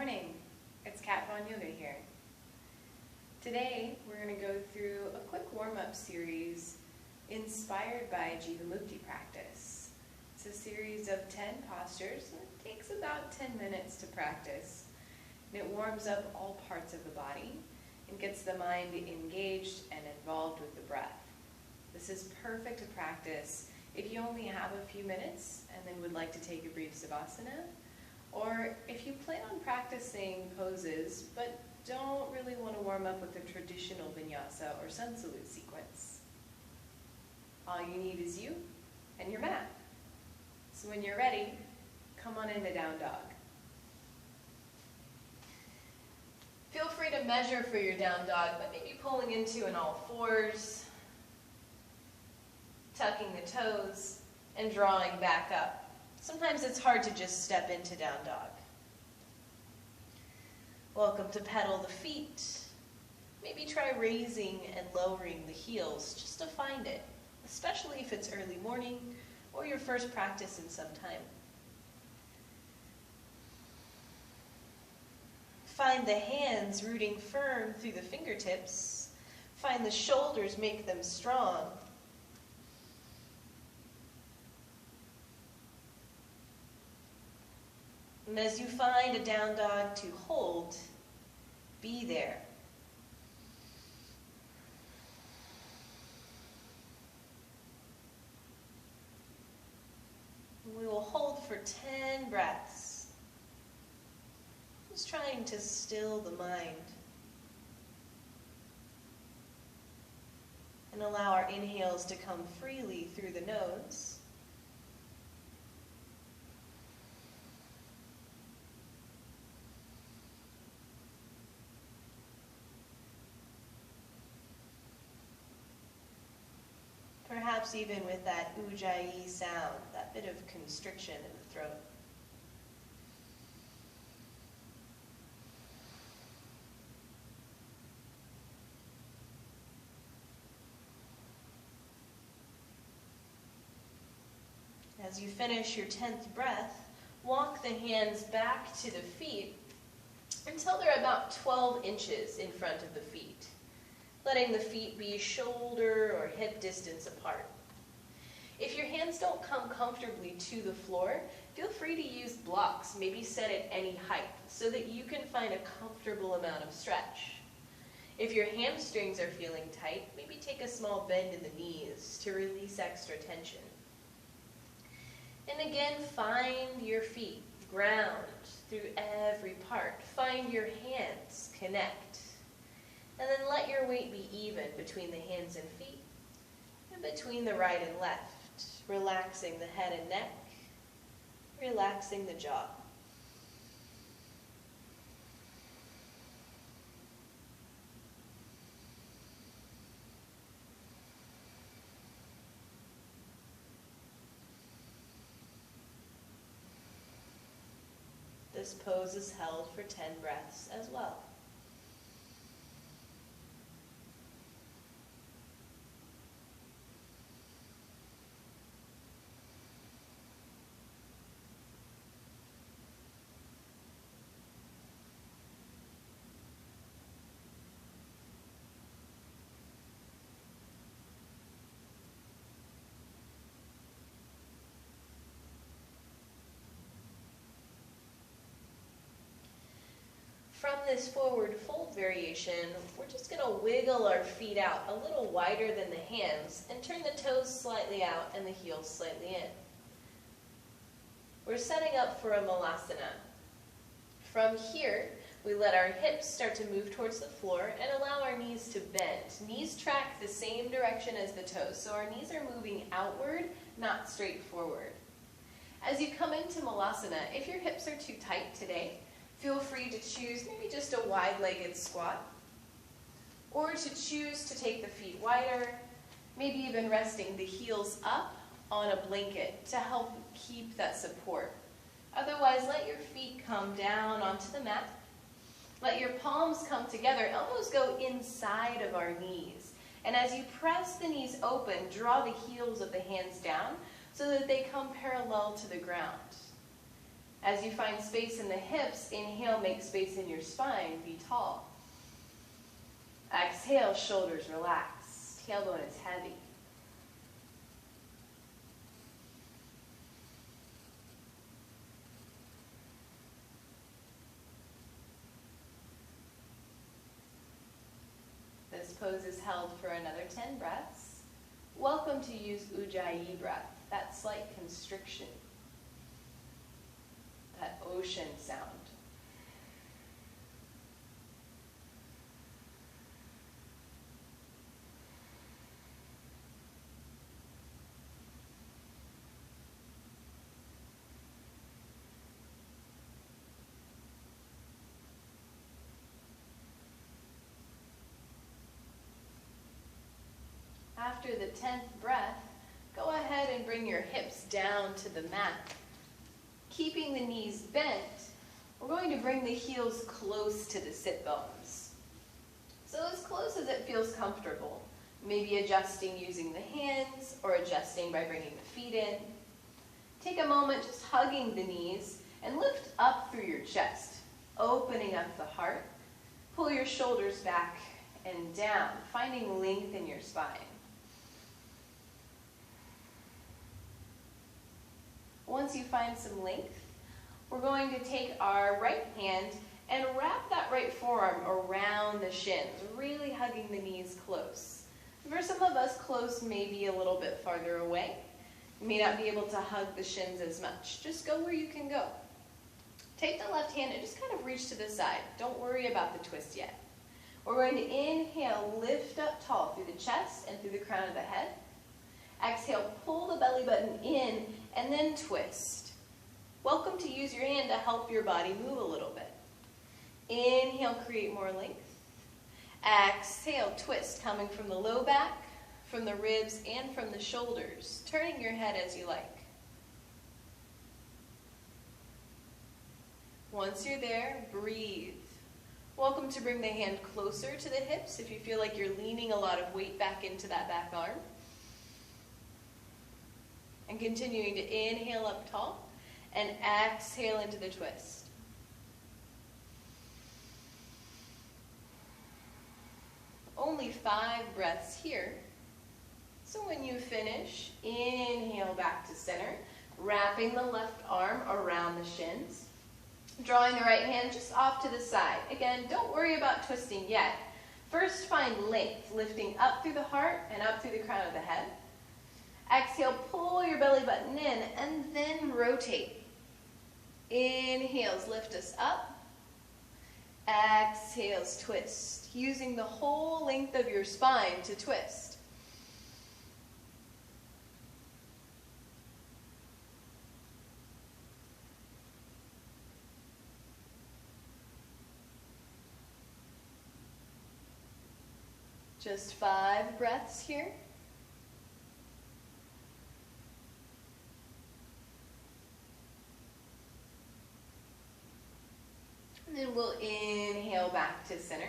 morning, it's Kat von Yoga here. Today we're going to go through a quick warm-up series inspired by Jivamukti practice. It's a series of 10 postures and it takes about 10 minutes to practice. And it warms up all parts of the body and gets the mind engaged and involved with the breath. This is perfect to practice if you only have a few minutes and then would like to take a brief savasana, or if you plan on practicing poses but don't really want to warm up with the traditional vinyasa or sun salute sequence. All you need is you and your mat. So when you're ready, come on into down dog. Feel free to measure for your down dog by maybe pulling into an all fours, tucking the toes, and drawing back up. Sometimes it's hard to just step into down dog. Welcome to pedal the feet. Maybe try raising and lowering the heels just to find it, especially if it's early morning or your first practice in some time. Find the hands rooting firm through the fingertips. Find the shoulders, make them strong. And as you find a down dog to hold, be there. We will hold for 10 breaths. Just trying to still the mind. And allow our inhales to come freely through the nose. Perhaps even with that ujjayi sound, that bit of constriction in the throat. As you finish your 10th breath, walk the hands back to the feet until they're about 12 inches in front of the feet, letting the feet be shoulder or hip distance apart. If your hands don't come comfortably to the floor, feel free to use blocks, maybe set at any height, so that you can find a comfortable amount of stretch. If your hamstrings are feeling tight, maybe take a small bend in the knees to release extra tension. And again, find your feet, ground through every part. Find your hands, connect. And then let your weight be even between the hands and feet, and between the right and left, relaxing the head and neck, relaxing the jaw. This pose is held for 10 breaths as well. From this forward fold variation, we're just going to wiggle our feet out a little wider than the hands and turn the toes slightly out and the heels slightly in. We're setting up for a malasana. From here, we let our hips start to move towards the floor and allow our knees to bend. Knees track the same direction as the toes, so our knees are moving outward, not straight forward. As you come into malasana, if your hips are too tight today, feel free to choose maybe just a wide-legged squat, or to choose to take the feet wider, maybe even resting the heels up on a blanket to help keep that support. Otherwise, let your feet come down onto the mat. Let your palms come together, elbows go inside of our knees. And as you press the knees open, draw the heels of the hands down so that they come parallel to the ground. As you find space in the hips, inhale, make space in your spine, be tall. Exhale, shoulders relax, tailbone is heavy. This pose is held for another 10 breaths. Welcome to use Ujjayi breath, that slight constriction, that ocean sound. After the 10th breath, go ahead and bring your hips down to the mat. Keeping the knees bent, we're going to bring the heels close to the sit bones. So as close as it feels comfortable, maybe adjusting using the hands or adjusting by bringing the feet in. Take a moment just hugging the knees and lift up through your chest, opening up the heart. Pull your shoulders back and down, finding length in your spine. Once you find some length, we're going to take our right hand and wrap that right forearm around the shins, really hugging the knees close. For some of us, close may be a little bit farther away. You may not be able to hug the shins as much. Just go where you can go. Take the left hand and just kind of reach to the side. Don't worry about the twist yet. We're going to inhale, lift up tall through the chest and through the crown of the head. Exhale, pull the belly button in and then twist. Welcome to use your hand to help your body move a little bit. Inhale, create more length. Exhale, twist, coming from the low back, from the ribs, and from the shoulders, turning your head as you like. Once you're there, breathe. Welcome to bring the hand closer to the hips if you feel like you're leaning a lot of weight back into that back arm. And continuing to inhale up tall and exhale into the twist. Only 5 breaths here. So when you finish, inhale back to center, wrapping the left arm around the shins, drawing the right hand just off to the side. Again, don't worry about twisting yet. First, find length, lifting up through the heart and up through the crown of the head. Exhale, pull your belly button in and then rotate. Inhales, lift us up. Exhales, twist, using the whole length of your spine to twist. Just 5 breaths here. And then we'll inhale back to center.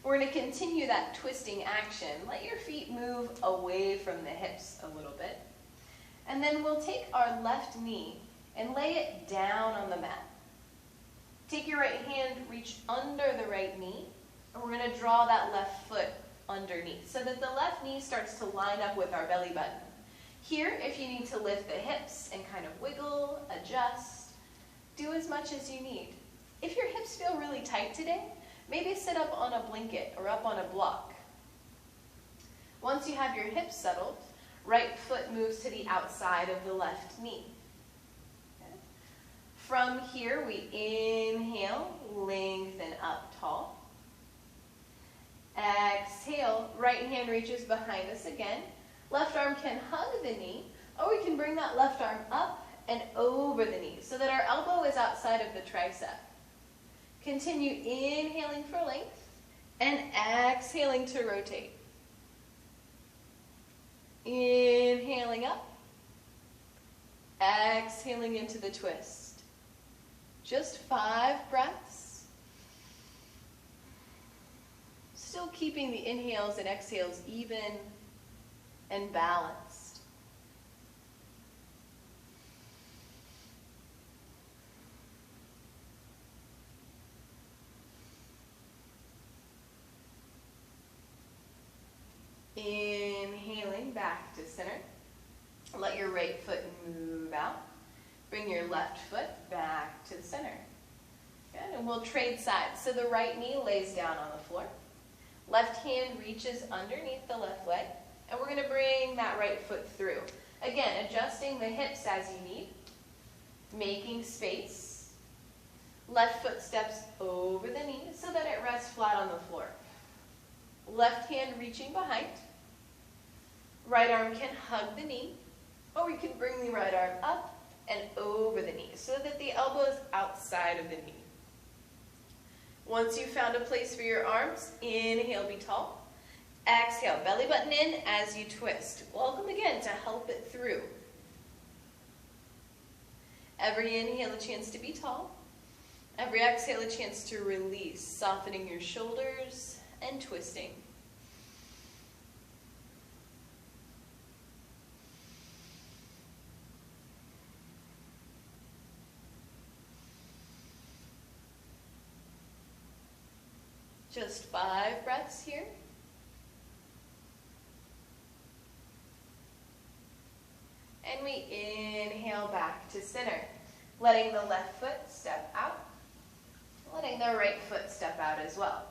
We're going to continue that twisting action. Let your feet move away from the hips a little bit. And then we'll take our left knee and lay it down on the mat. Take your right hand, reach under the right knee, and we're going to draw that left foot underneath so that the left knee starts to line up with our belly button. Here, if you need to lift the hips and kind of wiggle, adjust, do as much as you need. If your hips feel really tight today, maybe sit up on a blanket or up on a block. Once you have your hips settled, right foot moves to the outside of the left knee. Okay. From here, we inhale, lengthen up tall. Exhale, right hand reaches behind us again. Left arm can hug the knee, or we can bring that left arm up and over the knee so that our elbow is outside of the tricep. Continue inhaling for length and exhaling to rotate. Inhaling up, exhaling into the twist. Just 5 breaths. Still keeping the inhales and exhales even and balanced. center. Let your right foot move out. Bring your left foot back to the center. Good, and we'll trade sides. So the right knee lays down on the floor. Left hand reaches underneath the left leg, and we're going to bring that right foot through. Again, adjusting the hips as you need, making space. Left foot steps over the knee so that it rests flat on the floor. Left hand reaching behind. Right arm can hug the knee, or we can bring the right arm up and over the knee so that the elbow is outside of the knee. Once you've found a place for your arms, inhale, be tall. Exhale, belly button in as you twist. Welcome again to help it through. Every inhale, a chance to be tall. Every exhale, a chance to release, softening your shoulders and twisting. Just 5 breaths here. And we inhale back to center, letting the left foot step out, letting the right foot step out as well.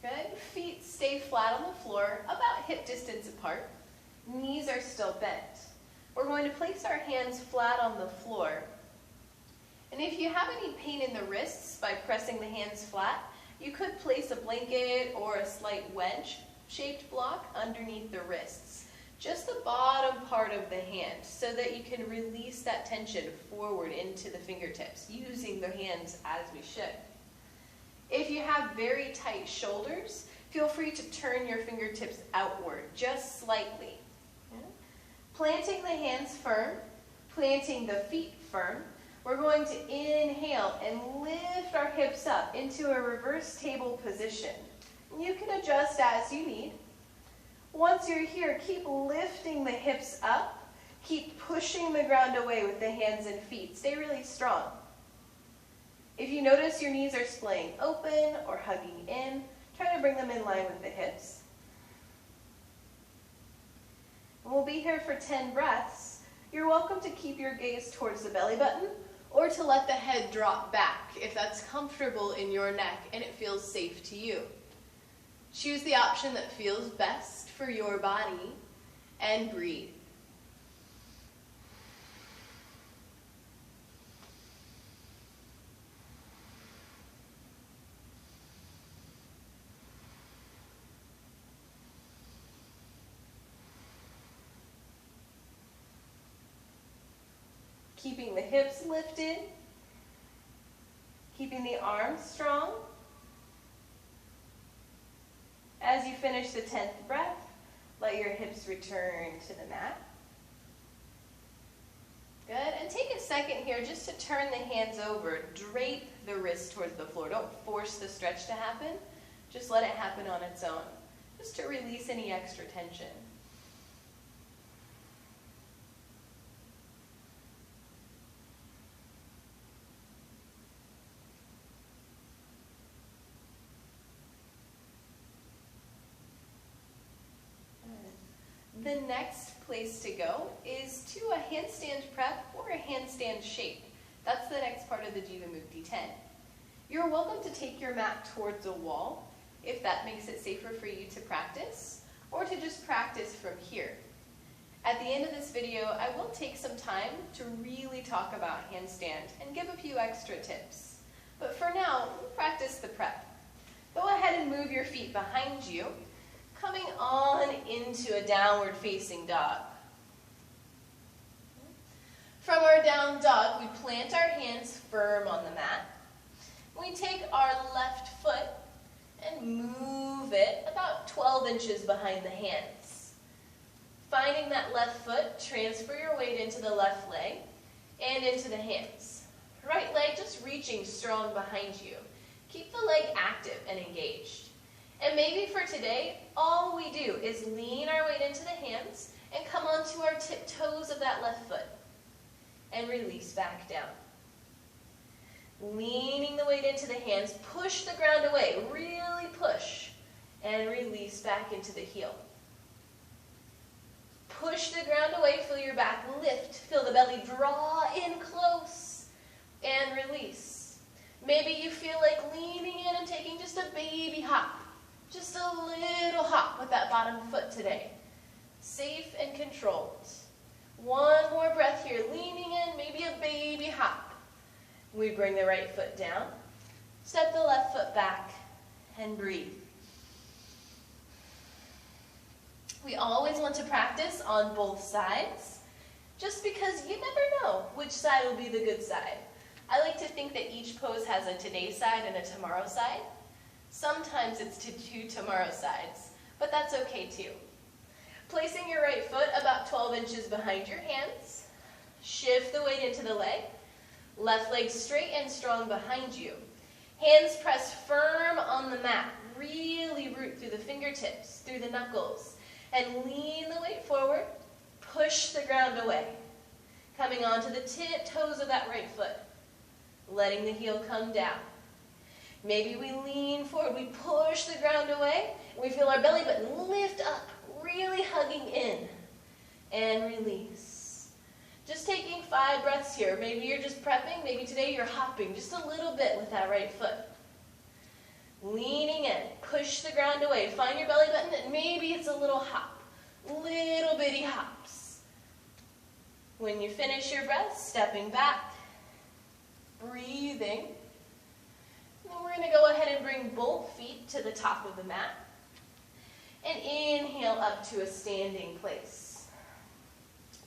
Good. Feet stay flat on the floor, about hip distance apart. Knees are still bent. We're going to place our hands flat on the floor. And if you have any pain in the wrists by pressing the hands flat, you could place a blanket or a slight wedge-shaped block underneath the wrists, just the bottom part of the hand, so that you can release that tension forward into the fingertips, using the hands as we should. If you have very tight shoulders, feel free to turn your fingertips outward, just slightly. Planting the hands firm, planting the feet firm, we're going to inhale and lift our hips up into a reverse table position. You can adjust as you need. Once you're here, keep lifting the hips up. Keep pushing the ground away with the hands and feet. Stay really strong. If you notice your knees are splaying open or hugging in, try to bring them in line with the hips. We'll be here for 10 breaths. You're welcome to keep your gaze towards the belly button, or to let the head drop back if that's comfortable in your neck and it feels safe to you. Choose the option that feels best for your body and breathe. Keeping the hips lifted, keeping the arms strong. As you finish the 10th breath, let your hips return to the mat. Good, and take a second here just to turn the hands over. Drape the wrist towards the floor. Don't force the stretch to happen. Just let it happen on its own, just to release any extra tension. The next place to go is to a handstand prep or a handstand shape. That's the next part of the Jivamukti 10. You're welcome to take your mat towards a wall if that makes it safer for you to practice, or to just practice from here. At the end of this video, I will take some time to really talk about handstand and give a few extra tips. But for now, we'll practice the prep. Go ahead and move your feet behind you, coming on into a downward facing dog. From our down dog, we plant our hands firm on the mat. We take our left foot and move it about 12 inches behind the hands. Finding that left foot, transfer your weight into the left leg and into the hands. Right leg just reaching strong behind you. Keep the leg active and engaged. And maybe for today, all we do is lean our weight into the hands and come onto our tiptoes of that left foot and release back down. Leaning the weight into the hands, push the ground away, really push, and release back into the heel. Push the ground away, feel your back lift, feel the belly draw in close, and release. Maybe you feel like leaning in and taking just a baby hop, just a little hop with that bottom foot today. Safe and controlled. One more breath here, leaning in, maybe a baby hop. We bring the right foot down, step the left foot back, and breathe. We always want to practice on both sides, just because you never know which side will be the good side. I like to think that each pose has a today side and a tomorrow side. Sometimes it's to two tomorrow sides, but that's okay too. Placing your right foot about 12 inches behind your hands, shift the weight into the leg, left leg straight and strong behind you. Hands press firm on the mat, really root through the fingertips, through the knuckles, and lean the weight forward, push the ground away. Coming onto the toes of that right foot, letting the heel come down. Maybe we lean forward, we push the ground away, and we feel our belly button lift up, really hugging in, and release. Just taking 5 breaths here. Maybe you're just prepping, maybe today you're hopping just a little bit with that right foot. Leaning in, push the ground away, find your belly button, and maybe it's a little hop, little bitty hops. When you finish your breath, stepping back, breathing. And then we're going to go ahead and bring both feet to the top of the mat. And inhale up to a standing place.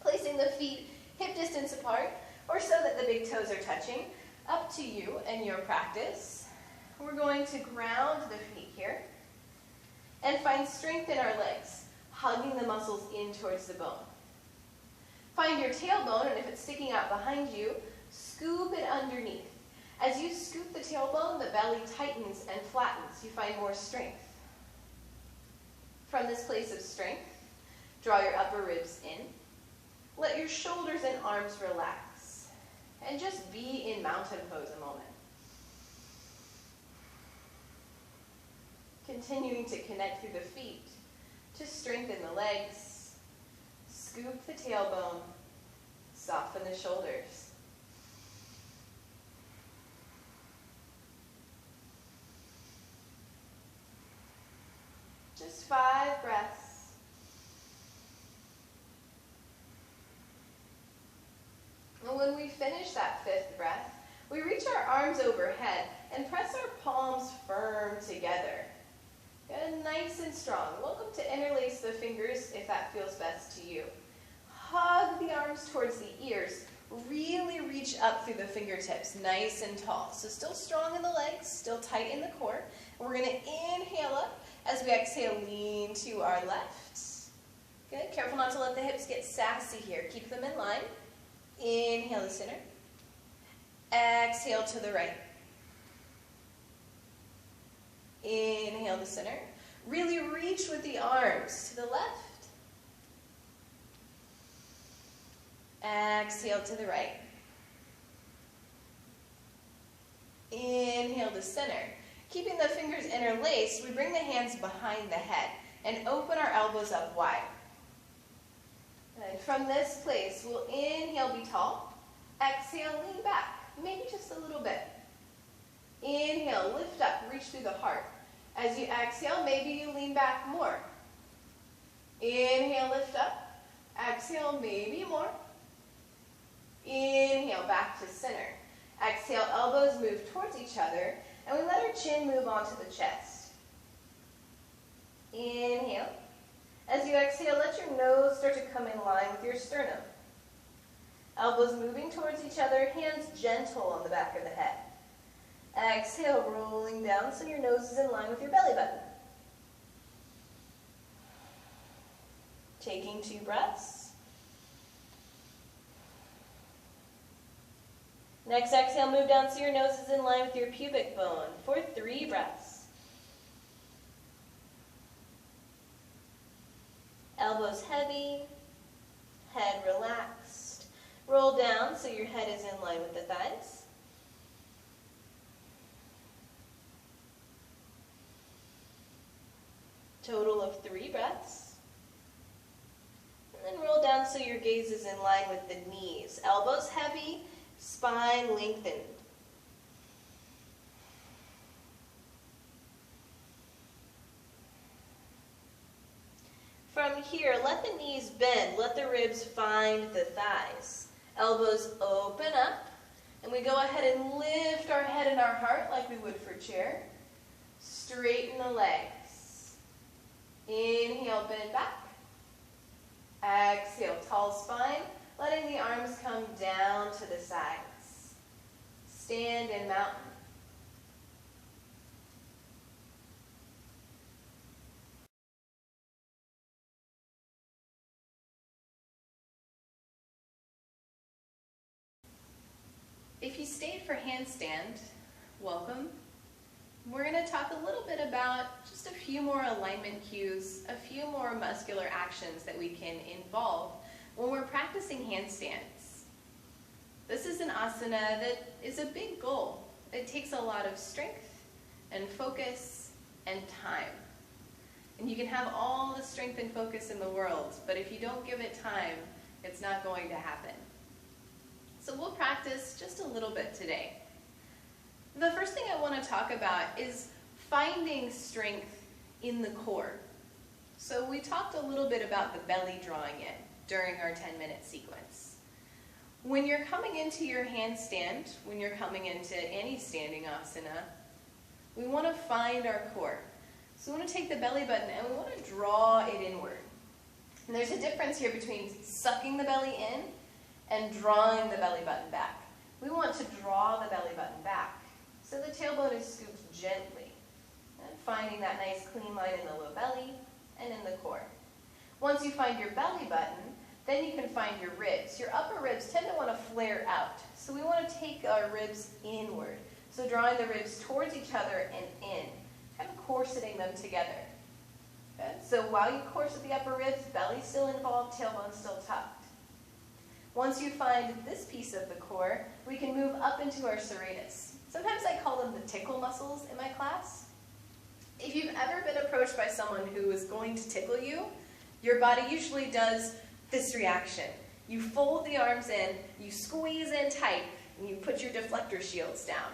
Placing the feet hip distance apart, or so that the big toes are touching, up to you and your practice. We're going to ground the feet here and find strength in our legs, hugging the muscles in towards the bone. Find your tailbone, and if it's sticking out behind you, scoop it underneath. As you scoop the tailbone, the belly tightens and flattens. You find more strength. From this place of strength, draw your upper ribs in. Let your shoulders and arms relax. And just be in mountain pose a moment. Continuing to connect through the feet to strengthen the legs. Scoop the tailbone. Soften the shoulders. Just 5 breaths. And when we finish that 5th breath, we reach our arms overhead and press our palms firm together. Good, nice and strong. Welcome to interlace the fingers if that feels best to you. Hug the arms towards the ears. Really reach up through the fingertips, nice and tall. So still strong in the legs, still tight in the core. And we're going to inhale up. As we exhale, lean to our left. Good. Careful not to let the hips get sassy here. Keep them in line. Inhale to center. Exhale to the right. Inhale to center. Really reach with the arms to the left. Exhale to the right. Inhale to center. Keeping the fingers interlaced, we bring the hands behind the head and open our elbows up wide. And from this place, we'll inhale, be tall. Exhale, lean back, maybe just a little bit. Inhale, lift up, reach through the heart. As you exhale, maybe you lean back more. Inhale, lift up. Exhale, maybe more. Inhale, back to center. Exhale, elbows move towards each other, and we let our chin move onto the chest. Inhale. As you exhale, let your nose start to come in line with your sternum. Elbows moving towards each other, hands gentle on the back of the head. Exhale, rolling down so your nose is in line with your belly button. Taking 2 breaths. Next exhale, move down so your nose is in line with your pubic bone for 3 breaths. Elbows heavy, head relaxed. Roll down so your head is in line with the thighs. Total of 3 breaths. And roll down so your gaze is in line with the knees. Elbows heavy, spine lengthened. From here, let the knees bend. Let the ribs find the thighs. Elbows open up. And we go ahead and lift our head and our heart like we would for chair. Straighten the legs. Inhale, bend back. Exhale, tall spine, letting the arms come down to the sides. Stand in mountain. If you stayed for handstand, welcome. We're going to talk a little bit about just a few more alignment cues, a few more muscular actions that we can involve when we're practicing handstands. This is an asana that is a big goal. It takes a lot of strength and focus and time. And you can have all the strength and focus in the world, but if you don't give it time, it's not going to happen. So we'll practice just a little bit today. The first thing I want to talk about is finding strength in the core. So we talked a little bit about the belly drawing in during our 10-minute sequence. When you're coming into your handstand, when you're coming into any standing asana, we want to find our core. So we want to take the belly button and we want to draw it inward. And there's a difference here between sucking the belly in and drawing the belly button back. We want to draw the belly button back. So the tailbone is scooped gently, and finding that nice clean line in the low belly and in the core. Once you find your belly button, then you can find your ribs. Your upper ribs tend to want to flare out, so we want to take our ribs inward. So drawing the ribs towards each other and in, kind of corseting them together. Okay? So while you corset the upper ribs, belly still involved, tailbone still tucked. Once you find this piece of the core, we can move up into our serratus. Sometimes I call them the tickle muscles in my class. If you've ever been approached by someone who is going to tickle you, your body usually does this reaction. You fold the arms in, you squeeze in tight, and you put your deflector shields down.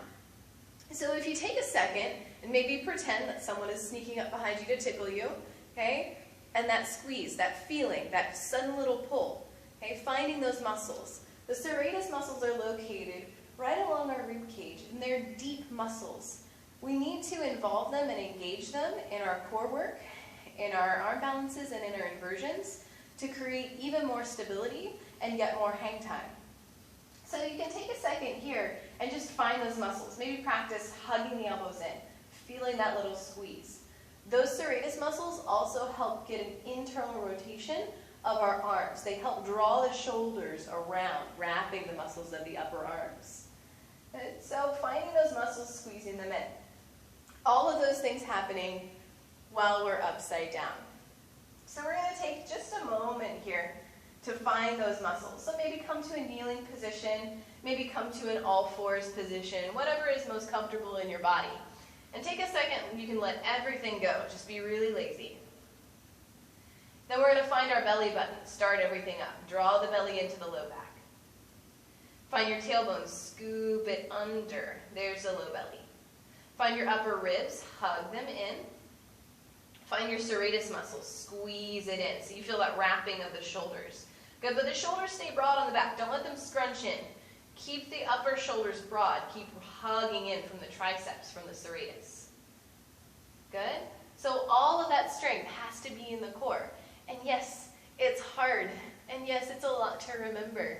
So if you take a second and maybe pretend that someone is sneaking up behind you to tickle you, okay, and that squeeze, that feeling, that sudden little pull, okay, finding those muscles. The serratus muscles are located right along our rib cage, and they're deep muscles. We need to involve them and engage them in our core work, in our arm balances, and in our inversions to create even more stability and get more hang time. So you can take a second here and just find those muscles. Maybe practice hugging the elbows in, feeling that little squeeze. Those serratus muscles also help get an internal rotation of our arms. They help draw the shoulders around, wrapping the muscles of the upper arms. So finding those muscles, squeezing them in. All of those things happening while we're upside down. So we're going to take just a moment here to find those muscles. So maybe come to a kneeling position, maybe come to an all-fours position, whatever is most comfortable in your body. And take a second, you can let everything go. Just be really lazy. Then we're going to find our belly button, start everything up. Draw the belly into the low back. Find your tailbone, scoop it under. There's the low belly. Find your upper ribs, hug them in. Find your serratus muscles, squeeze it in. So you feel that wrapping of the shoulders. Good, but the shoulders stay broad on the back. Don't let them scrunch in. Keep the upper shoulders broad. Keep hugging in from the triceps, from the serratus. Good? So all of that strength has to be in the core. And yes, it's hard. And yes, it's a lot to remember.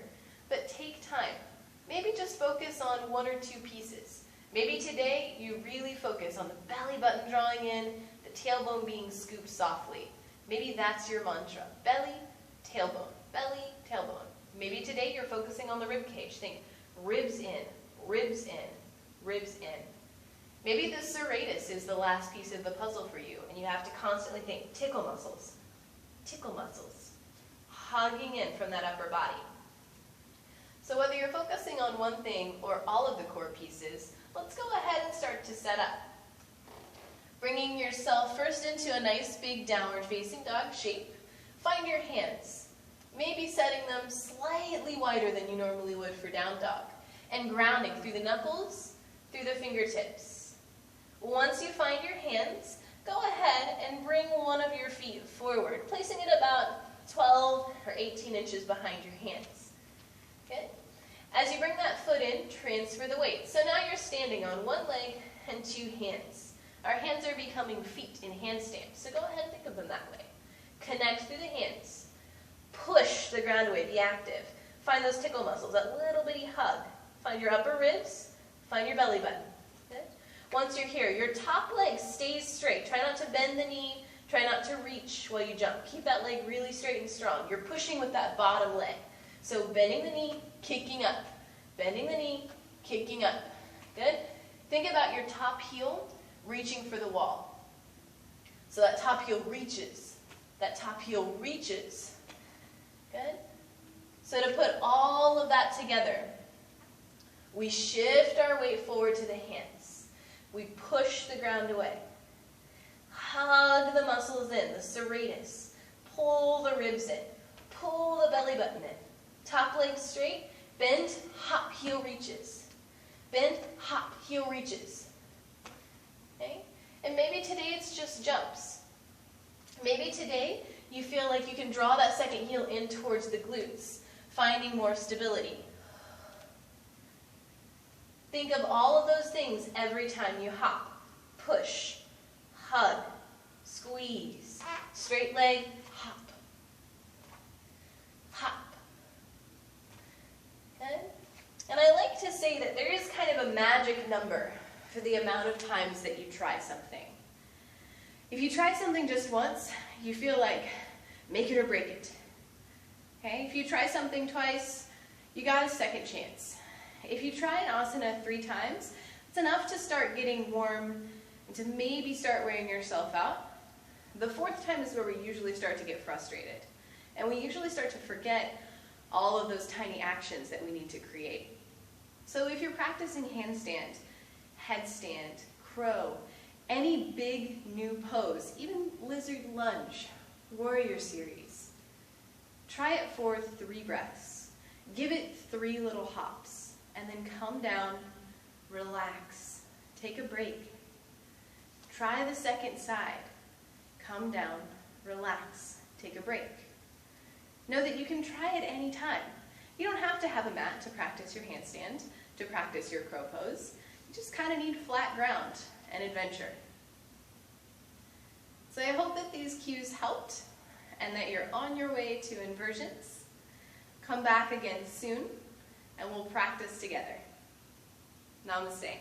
But take time. Maybe just focus on one or two pieces. Maybe today you really focus on the belly button drawing in, the tailbone being scooped softly. Maybe that's your mantra. Belly, tailbone. Belly, tailbone. Maybe today you're focusing on the rib cage. Think ribs in, ribs in, ribs in. Maybe the serratus is the last piece of the puzzle for you, and you have to constantly think tickle muscles, hugging in from that upper body. So whether you're focusing on one thing or all of the core pieces, let's go ahead and start to set up. Bringing yourself first into a nice big downward facing dog shape. Find your hands. maybe setting them slightly wider than you normally would for down dog, and grounding through the knuckles, through the fingertips. Once you find your hands, go ahead and bring one of your feet forward, placing it about 12 or 18 inches behind your hands. Good? As you bring that foot in, transfer the weight. So now you're standing on one leg and two hands. Our hands are becoming feet in handstand, so go ahead and think of them that way. Connect through the hands. Push the ground away, be active. Find those tickle muscles, that little bitty hug. Find your upper ribs, find your belly button. Good? Once you're here, your top leg stays straight. Try not to bend the knee, try not to reach while you jump. Keep that leg really straight and strong. You're pushing with that bottom leg. So bending the knee, kicking up. Bending the knee, kicking up. Good? Think about your top heel reaching for the wall. So that top heel reaches. That top heel reaches. Good? So to put all of that together, we shift our weight forward to the hands. We push the ground away. Hug the muscles in, the serratus. Pull the ribs in. Pull the belly button in. Top leg straight. Bend, hop, heel reaches. Bend, hop, heel reaches. Okay? And maybe today it's just jumps. Maybe today you feel like you can draw that second heel in towards the glutes, finding more stability. Think of all of those things every time you hop. Push, hug, squeeze, straight leg, hop, hop. Okay? And I like to say that there is kind of a magic number for the amount of times that you try something. If you try something just once, you feel like make it or break it. Okay? If you try something twice, you got a second chance. If you try an asana 3 times, it's enough to start getting warm and to maybe start wearing yourself out. The 4th time is where we usually start to get frustrated. And we usually start to forget all of those tiny actions that we need to create. So if you're practicing handstand, headstand, crow, any big new pose, even lizard lunge, warrior series, try it for 3 breaths. Give it 3 little hops. And then come down, relax, take a break. Try the second side. Come down, relax, take a break. Know that you can try it any time. You don't have to have a mat to practice your handstand, to practice your crow pose. You just kind of need flat ground and adventure. So I hope that these cues helped and that you're on your way to inversions. Come back again soon, and we'll practice together. Namaste.